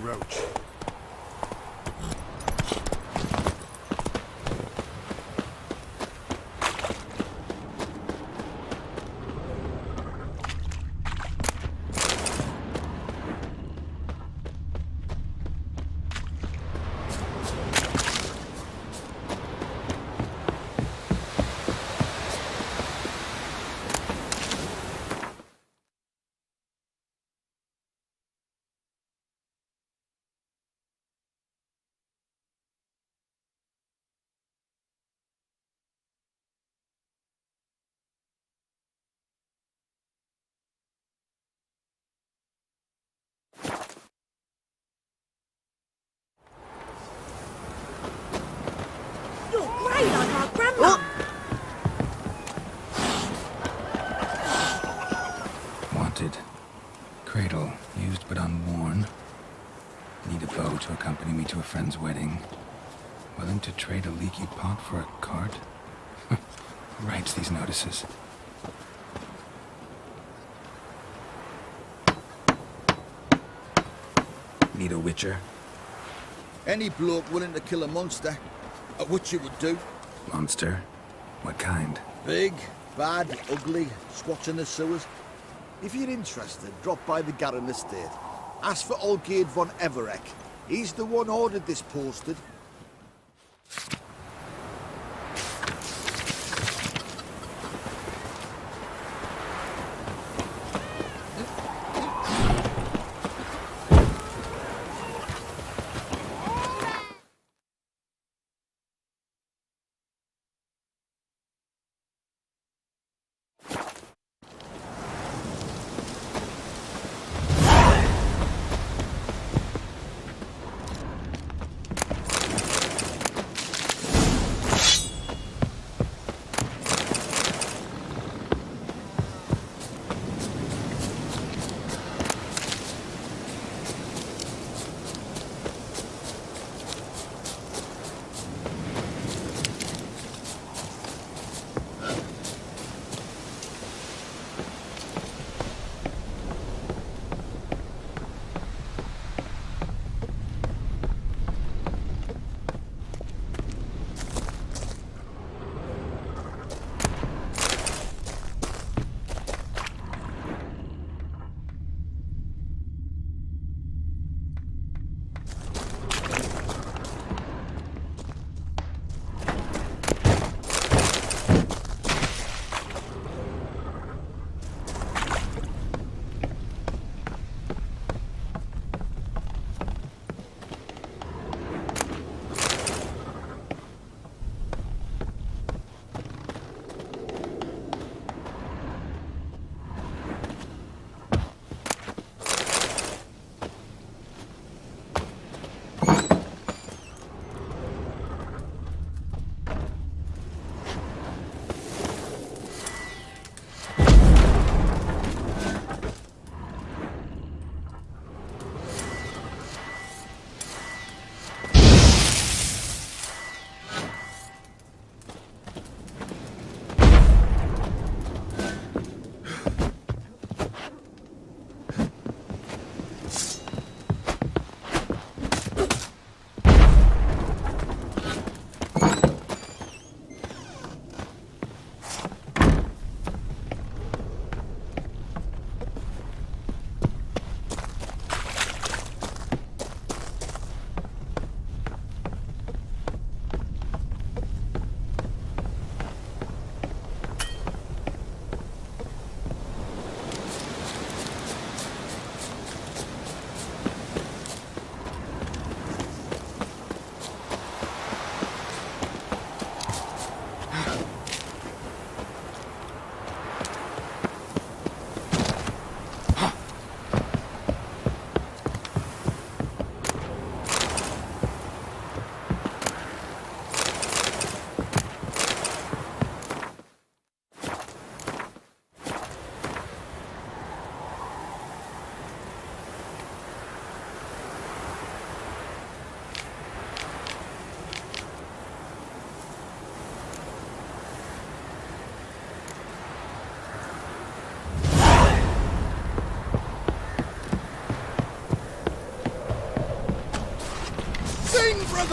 roach. Great, like our grandma. Wanted. Cradle, used but unworn. Need a bow to accompany me to a friend's wedding. Willing to trade a leaky pot for a cart? Who writes these notices? Need a witcher? Any bloke willing to kill a monster, a witcher would do. Monster? What kind? Big, bad, ugly, squats in the sewers. If you're interested, drop by the Garren estate. Ask for Olgierd von Everek. He's the one ordered this posted.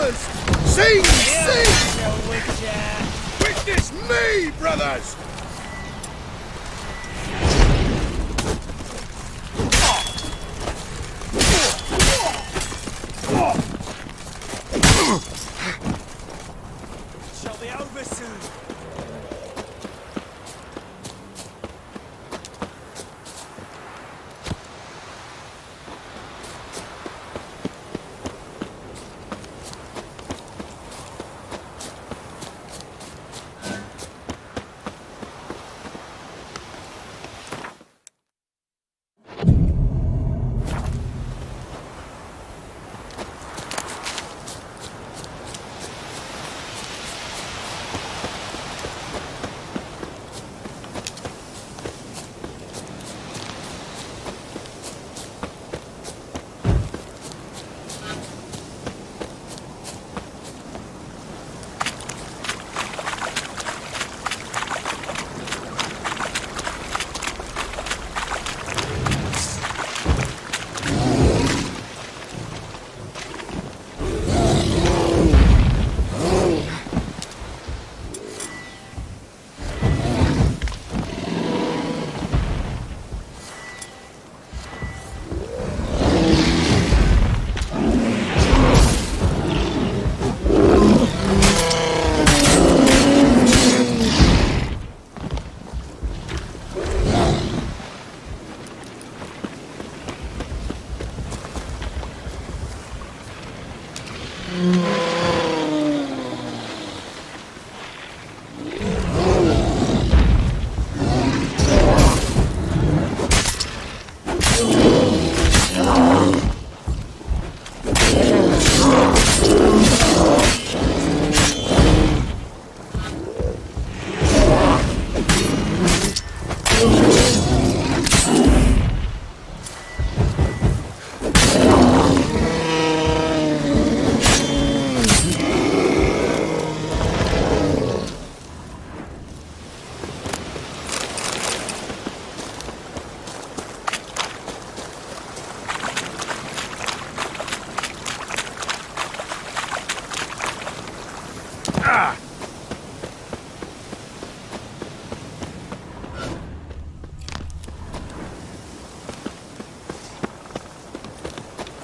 brothers! Sing! Sing! Witness me, brothers! Shall be over soon.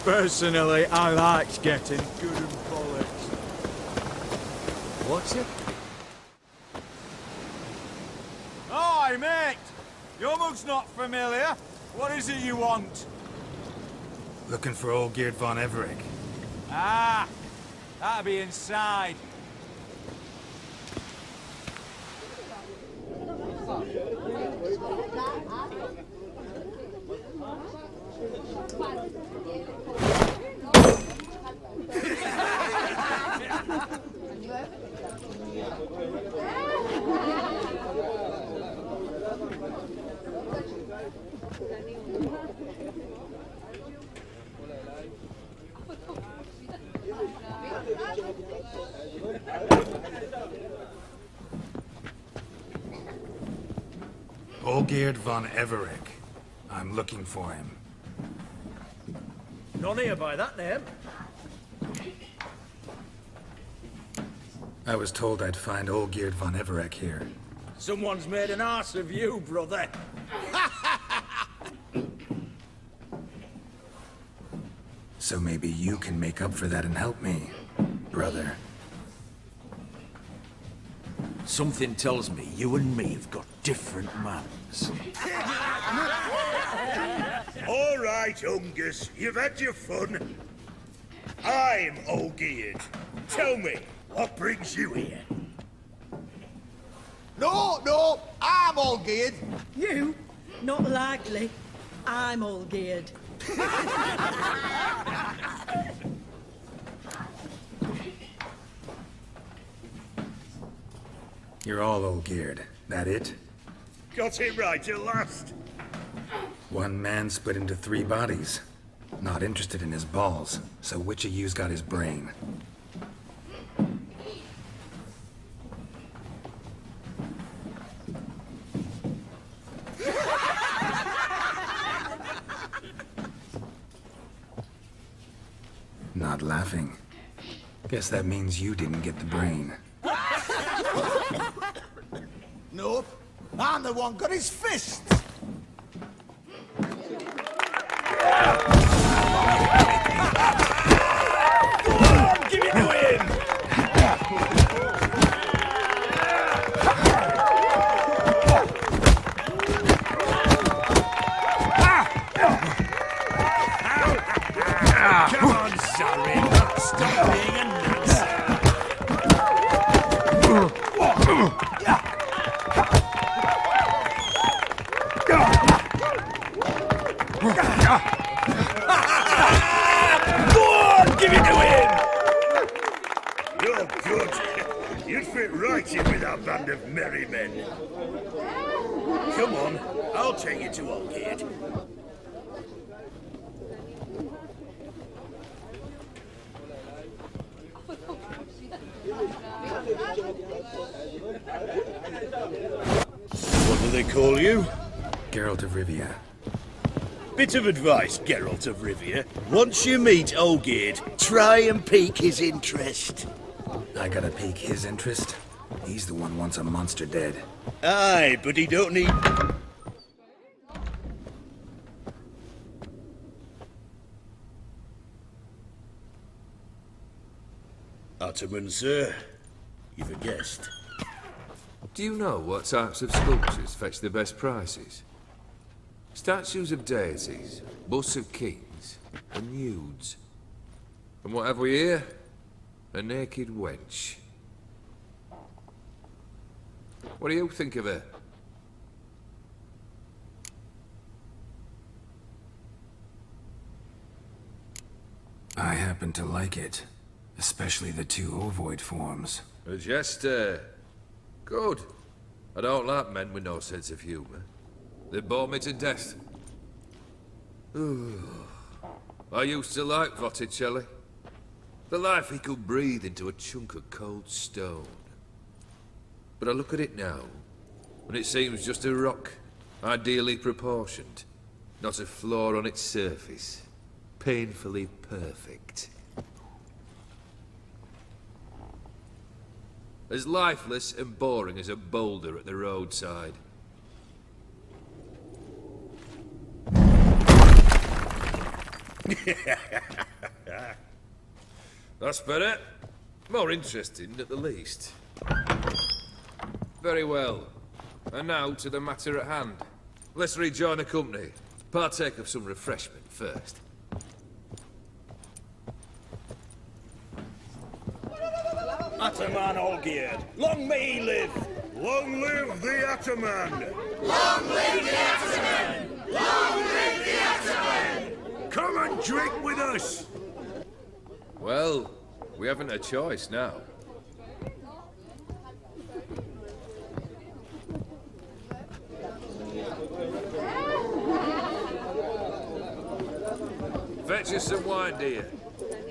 Personally, I like getting good and polished. What's it? Hi, mate! Your mug's not familiar. What is it you want? Looking for old Geert von Everec. Ah! That'll be inside. Geert von Everec. I'm looking for him. None here by that name. I was told I'd find old Geert von Everec here. Someone's made an arse of you, brother. So maybe you can make up for that and help me, brother. Something tells me you and me have got different mans. All right, Ungus, you've had your fun. I'm old Geert. Tell me, what brings you here? No, I'm all geared. You? Not likely. I'm all geared. You're all old geared. That it? Got it right at last. One man split into 3 bodies. Not interested in his balls, so which of you's got his brain? Not laughing. Guess that means you didn't get the brain. Nope. I'm the one got his fist. Give it to him! Come on, sorry. Stop being a nonsense. Give it to him! You're good. You'd fit right in with our band of merry men. Come on, I'll take you to Oldgate. What do they call you? Geralt of Rivia. Bit of advice, Geralt of Rivia. Once you meet Oldgate, try and pique his interest. I gotta pique his interest? He's the one wants a monster dead. Aye, but he don't need... Ottoman, sir. You've a guest. Do you know what types of sculptures fetch the best prices? Statues of deities, busts of kings, and nudes. And what have we here? A naked wench. What do you think of her? I happen to like it. Especially the two ovoid forms. A jester. Good. I don't like men with no sense of humour. They bore me to death. I used to like Botticelli. The life he could breathe into a chunk of cold stone. But I look at it now, and it seems just a rock, ideally proportioned. Not a flaw on its surface. Painfully perfect. As lifeless and boring as a boulder at the roadside. That's better. More interesting, at the least. Very well. And now to the matter at hand. Let's rejoin the company. Partake of some refreshment first. Ataman Olgierd, long may he live! Long live the Ataman! Long live the Ataman! Long live the Ataman! Come and drink with us! Well, we haven't a choice now. Fetch us some wine, dear.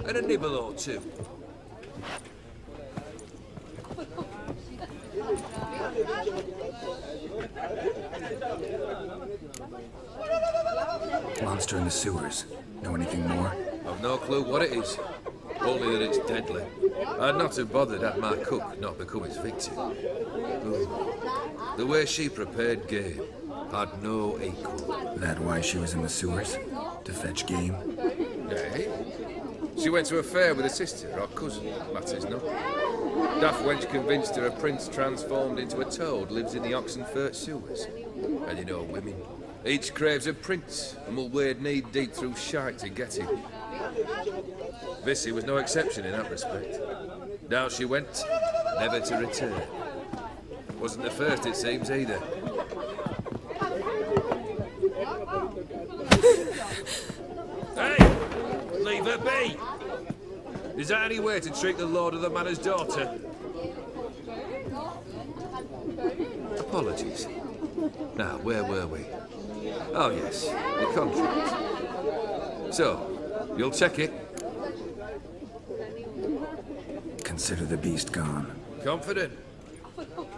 And a nibble or two. Monster in the sewers. Know anything more? I've no clue what it is. Only that it's deadly. I'd not have bothered had my cook not become its victim. Ooh. The way she prepared game had no equal. That why she was in the sewers? To fetch game? Eh? She went to a fair with a sister or cousin, matters not. Daft wench convinced her a prince transformed into a toad lives in the Oxenfurt sewers. And you know women. Each craves a prince and will wade knee-deep through shite to get him. Vissy was no exception in that respect. Down she went, never to return. Wasn't the first, it seems, either. Hey! Leave her be! Is that any way to treat the lord of the manor's daughter? Apologies. Now, where were we? Oh, yes, the contract. So, you'll check it? Consider the beast gone. Confident?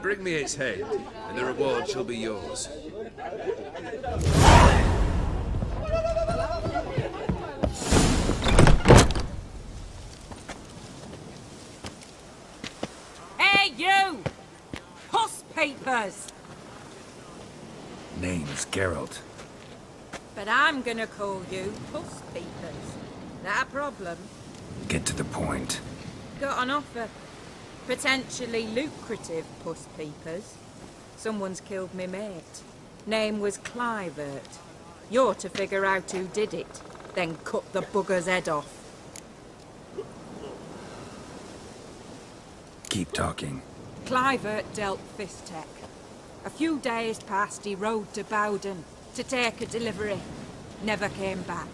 Bring me its head, and the reward shall be yours. Papers. Name's Geralt. But I'm gonna call you Puss Papers. That a problem? Get to the point. Got an offer. Potentially lucrative Puss Papers. Someone's killed me mate. Name was Clivert. You're to figure out who did it, then cut the bugger's head off. Keep talking. Clivert dealt Fistech. A few days past, he rode to Bowden to take a delivery. Never came back.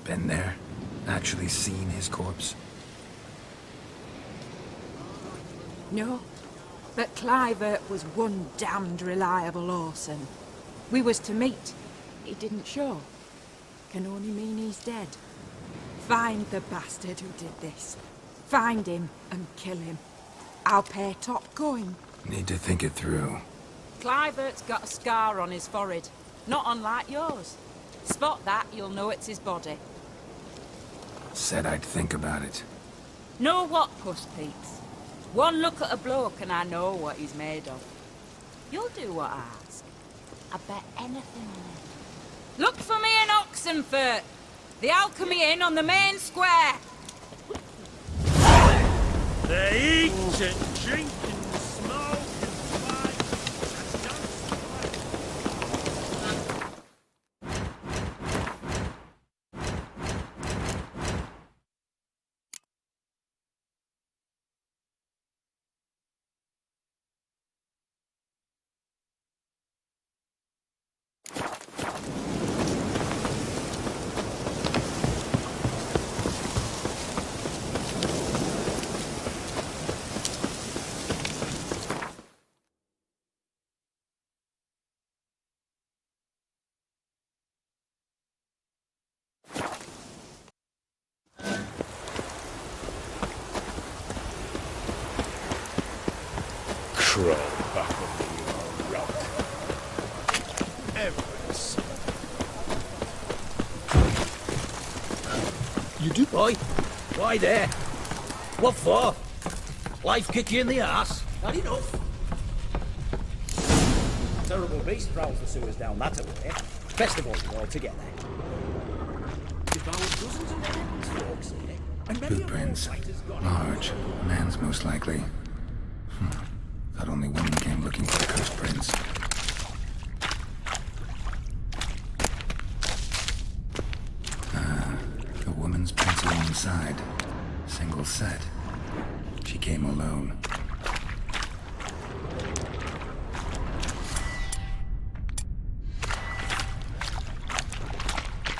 Been there? Actually seen his corpse? No, but Clivert was one damned reliable Orson. We was to meet. He didn't show. Can only mean he's dead. Find the bastard who did this. Find him and kill him. I'll pay top coin. Need to think it through. Clivert's got a scar on his forehead. Not unlike yours. Spot that, you'll know it's his body. Said I'd think about it. Know what, Puss Peeps? One look at a bloke and I know what he's made of. You'll do what I ask. I bet anything on it. Look for me in Oxenfurt. The Alchemy Inn on the main square. They eat and drink and smoke and fight and dance. Crawl back under your rock. Empress. You do, boy? Why there? What for? Life kick you in the ass? Not enough. Terrible beast prowls the sewers down that way. Best avoid it altogether. Devoured dozens of enemies, folks, eh? And many of Footprints. those fighters got Large. Man's most likely. Thought only women came looking for the cursed prince. The woman's pencil inside. Single set. She came alone.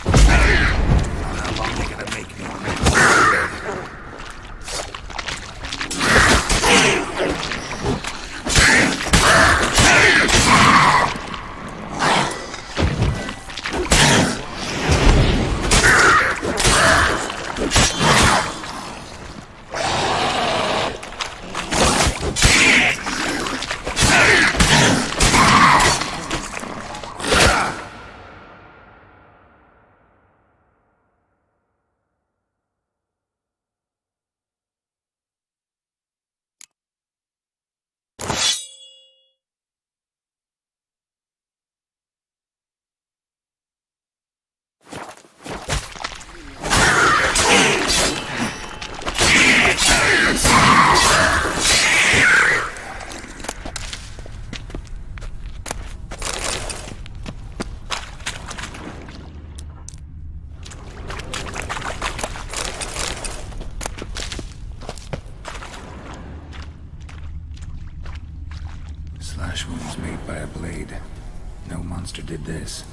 How long are they gonna make me remember? Slash wounds made by a blade. No monster did this.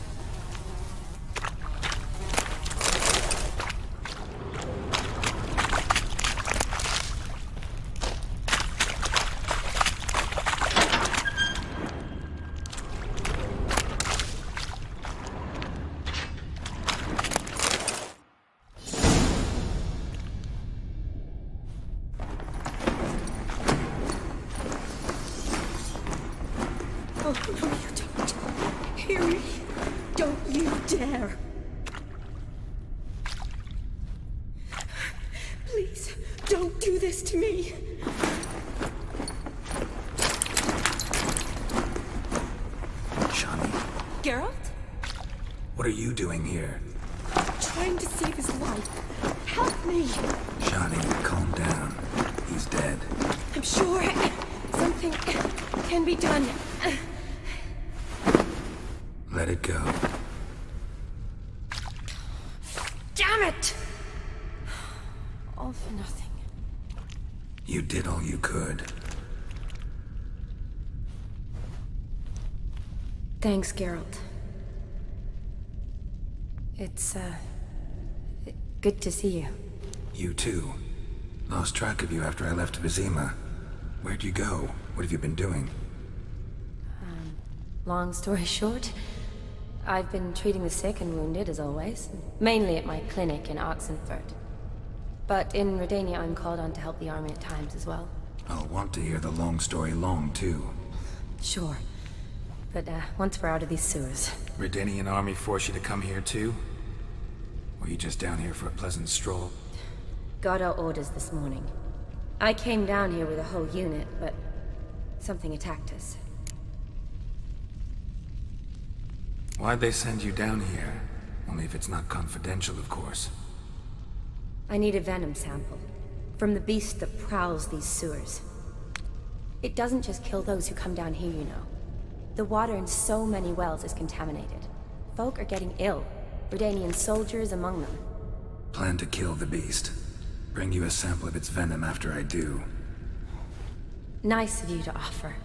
Oh, no, you don't. Hear me? Don't you dare. Please, don't do this to me. Geralt? What are you doing here? Trying to save his life. Help me! Johnny, calm down. He's dead. I'm sure something can be done. Let it go. Damn it! All for nothing. You did all you could. Thanks, Geralt. It's, good to see you. You too. Lost track of you after I left Vizima. Where'd you go? What have you been doing? Long story short, I've been treating the sick and wounded, as always. Mainly at my clinic in Oxenfurt. But in Redania, I'm called on to help the army at times as well. I'll want to hear the long story long, too. Sure. But, once we're out of these sewers... Redanian army force you to come here, too? Or you just down here for a pleasant stroll? Got our orders this morning. I came down here with a whole unit, but... something attacked us. Why'd they send you down here? Only if it's not confidential, of course. I need a venom sample. From the beast that prowls these sewers. It doesn't just kill those who come down here, you know. The water in so many wells is contaminated. Folk are getting ill. Redanian soldiers among them. Plan to kill the beast. Bring you a sample of its venom after I do. Nice of you to offer.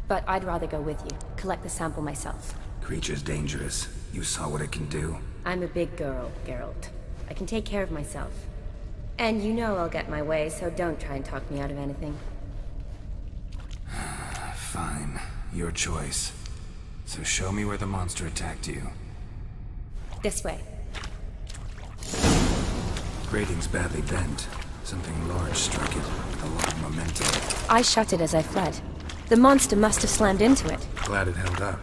But I'd rather go with you. Collect the sample myself. Creature's dangerous. You saw what it can do. I'm a big girl, Geralt. I can take care of myself. And you know I'll get my way, so don't try and talk me out of anything. Fine. Your choice. So show me where the monster attacked you. This way. Grating's badly bent. Something large struck it. A lot of momentum. I shut it as I fled. The monster must have slammed into it. Glad it held up.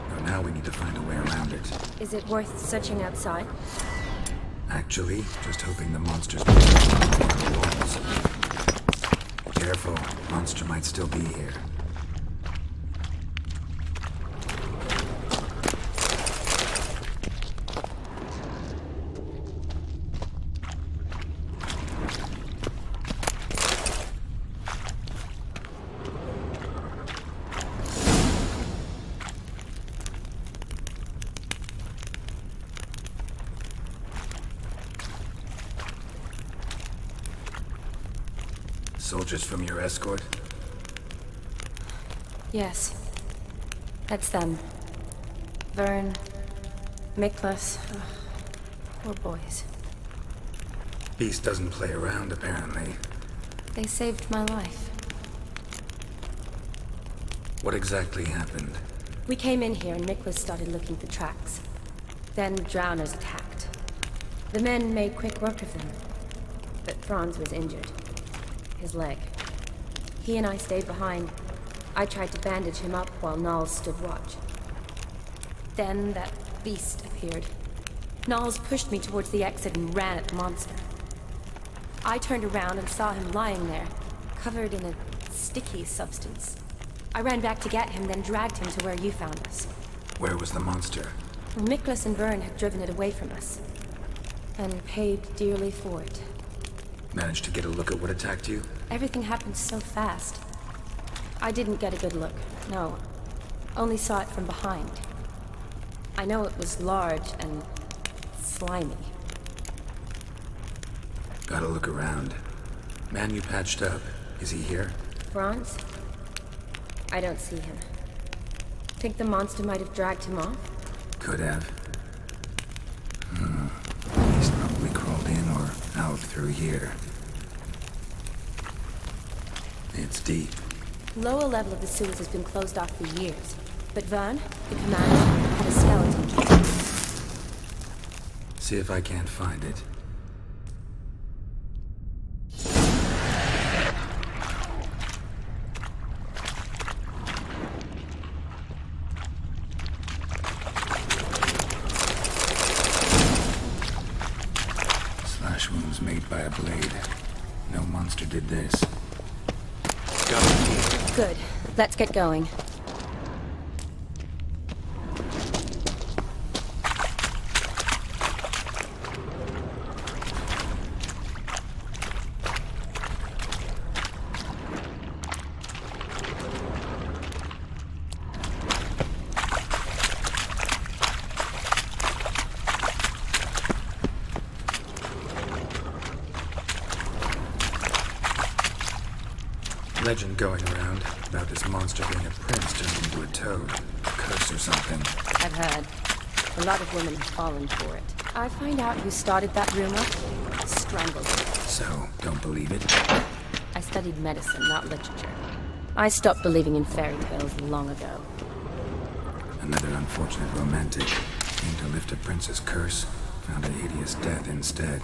But now we need to find a way around it. Is it worth searching outside? Actually, just hoping the monster's walls. Careful. Monster might still be here. Soldiers from your escort? Yes. That's them. Vern, Miklas. Oh, poor boys. Beast doesn't play around, apparently. They saved my life. What exactly happened? We came in here and Miklas started looking for tracks. Then drowners attacked. The men made quick work of them. But Franz was injured. His leg. He and I stayed behind. I tried to bandage him up while Nals stood watch. Then that beast appeared. Nals pushed me towards the exit and ran at the monster. I turned around and saw him lying there, covered in a sticky substance. I ran back to get him, then dragged him to where you found us. Where was the monster? Well, Miklas and Vern had driven it away from us. And paid dearly for it. Managed to get a look at what attacked you? Everything happened so fast. I didn't get a good look, no. Only saw it from behind. I know it was large and slimy. Gotta look around. Man you patched up, is he here? Franz? I don't see him. Think the monster might have dragged him off? Could have. He's probably crawled in or out through here. It's deep. Lower level of the sewers has been closed off for years. But Vern, the commander, had a skeleton key. See if I can't find it. Slash wounds made by a blade. No monster did this. Got it. Good. Let's get going. Legend going around about this monster being a prince turned into a toad. A curse or something. I've heard. A lot of women have fallen for it. I find out who started that rumor, strangled it. So, don't believe it? I studied medicine, not literature. I stopped believing in fairy tales long ago. Another unfortunate romantic came to lift a prince's curse, found a hideous death instead.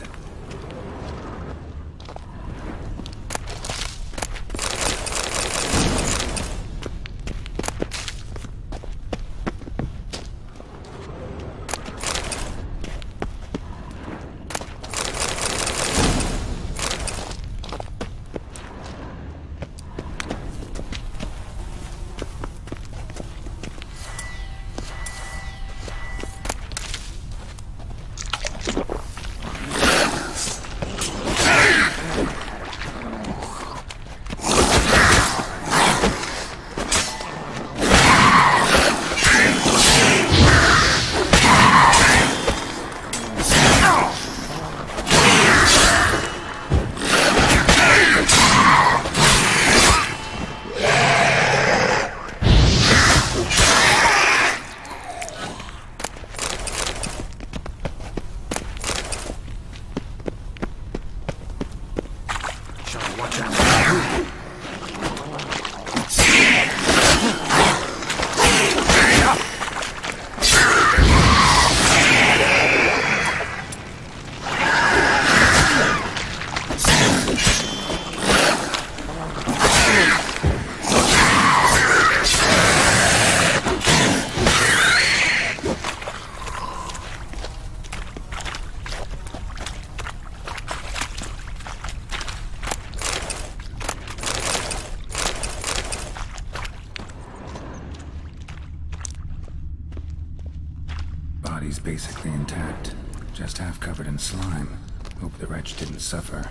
Body's basically intact, just half covered in slime. Hope the wretch didn't suffer.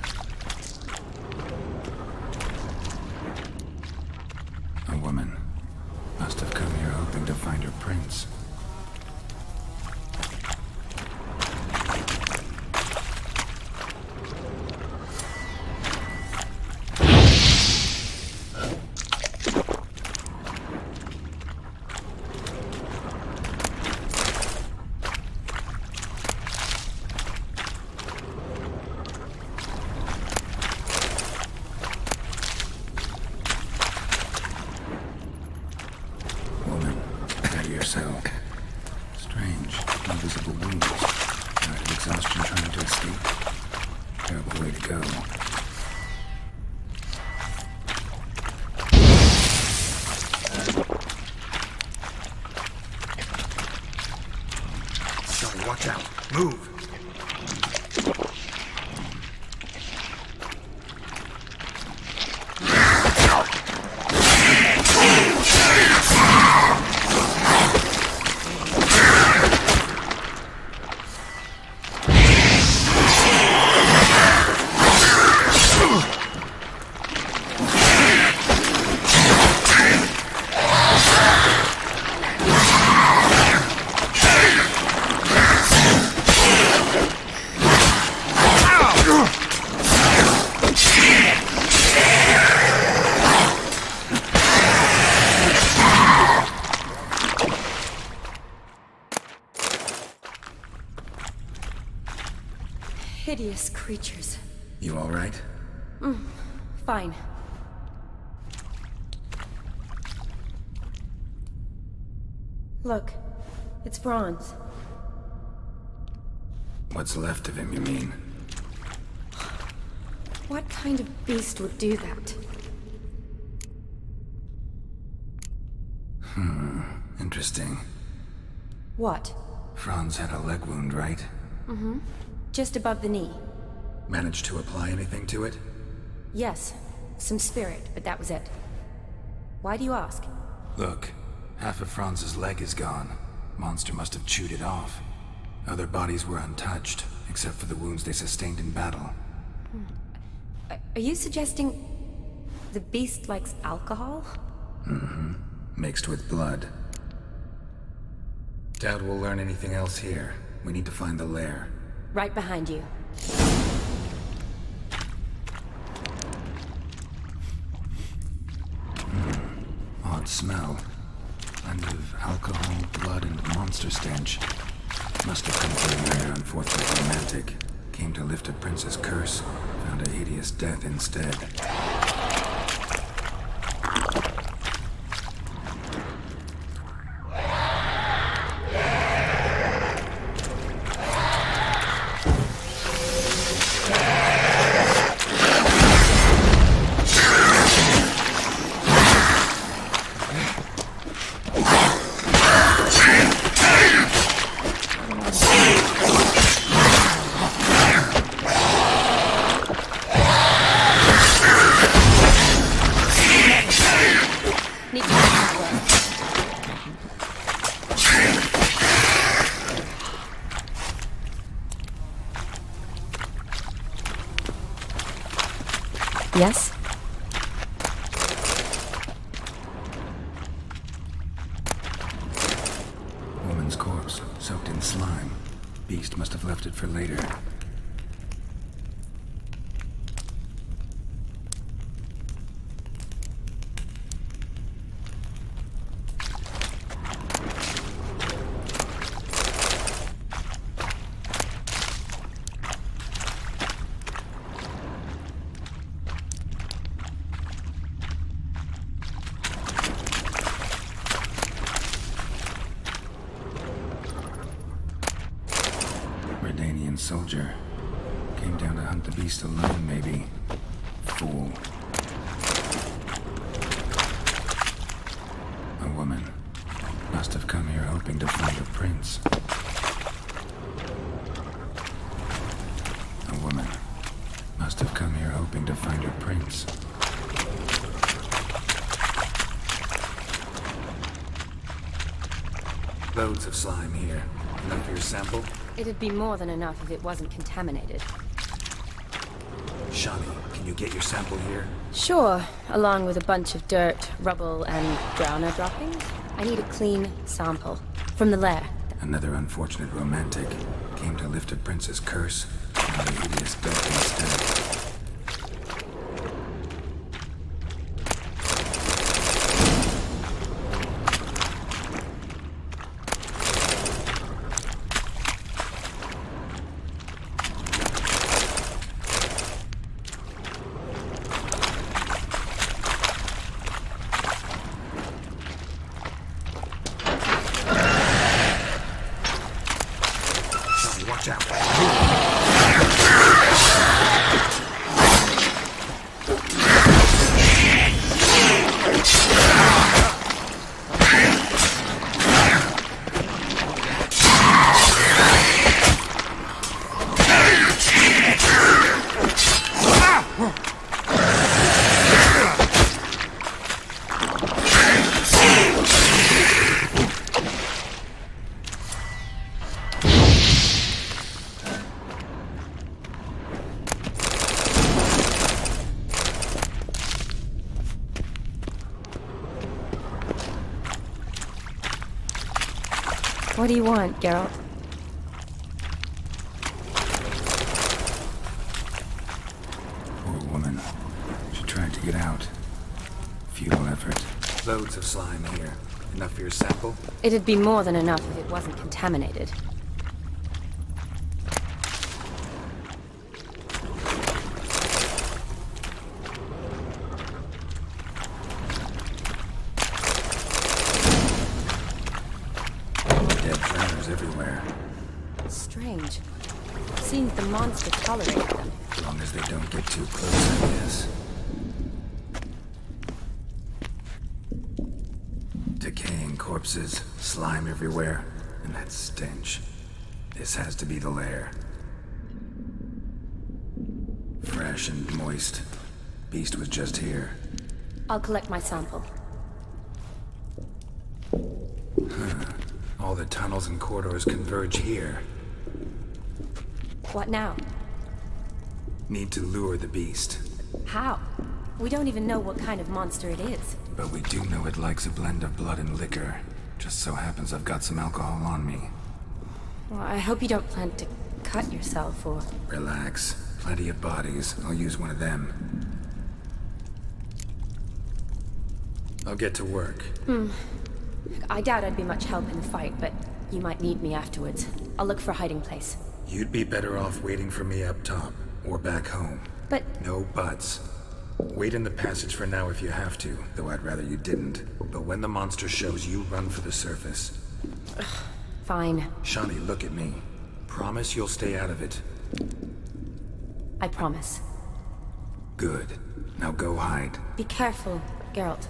A woman. Must have come here hoping to find her prince. Strange, invisible wounds. Died of exhaustion trying to escape. Terrible way to go. Sorry, watch out. Move! Hideous creatures. You all right? Fine. Look, it's Franz. What's left of him, you mean? What kind of beast would do that? Interesting. What? Franz had a leg wound, right? Just above the knee. Managed to apply anything to it? Yes, some spirit, but that was it. Why do you ask? Look, half of Franz's leg is gone. Monster must have chewed it off. Other bodies were untouched, except for the wounds they sustained in battle. Are you suggesting the beast likes alcohol? Mixed with blood. Doubt we'll learn anything else here. We need to find the lair. Right behind you. smell. Blend of alcohol, blood, and monster stench. Must have come through an unfortunate romantic. Came to lift a prince's curse. Found a hideous death instead. Yes? Woman's corpse, soaked in slime. Beast must have left it for later. Soldier. Came down to hunt the beast alone, maybe. Fool. A woman. Must have come here hoping to find a prince. A woman. Must have come here hoping to find her prince. Loads of slime here. Enough for your sample? It'd be more than enough if it wasn't contaminated. Shawnee, can you get your sample here? Sure, along with a bunch of dirt, rubble, and drowner droppings. I need a clean sample. From the lair. Another unfortunate romantic. Came to lift a prince's curse. Found a hideous death instead. Watch out. What do you want, Geralt? Poor woman. She tried to get out. Futile effort. Loads of slime here. Enough for your sample? It'd be more than enough if it wasn't contaminated. Everywhere. Strange. Seems the monster tolerated them. As long as they don't get too close, I guess. Decaying corpses, slime everywhere, and that stench. This has to be the lair. Fresh and moist. Beast was just here. I'll collect my sample. All the tunnels and corridors converge here. What now? Need to lure the beast. How? We don't even know what kind of monster it is. But we do know it likes a blend of blood and liquor. Just so happens I've got some alcohol on me. Well, I hope you don't plan to cut yourself or... Relax. Plenty of bodies. I'll use one of them. I'll get to work. I doubt I'd be much help in the fight, but you might need me afterwards. I'll look for a hiding place. You'd be better off waiting for me up top, or back home. But... No buts. Wait in the passage for now if you have to, though I'd rather you didn't. But when the monster shows, you run for the surface. Fine. Shani, look at me. Promise you'll stay out of it. I promise. Good. Now go hide. Be careful, Geralt.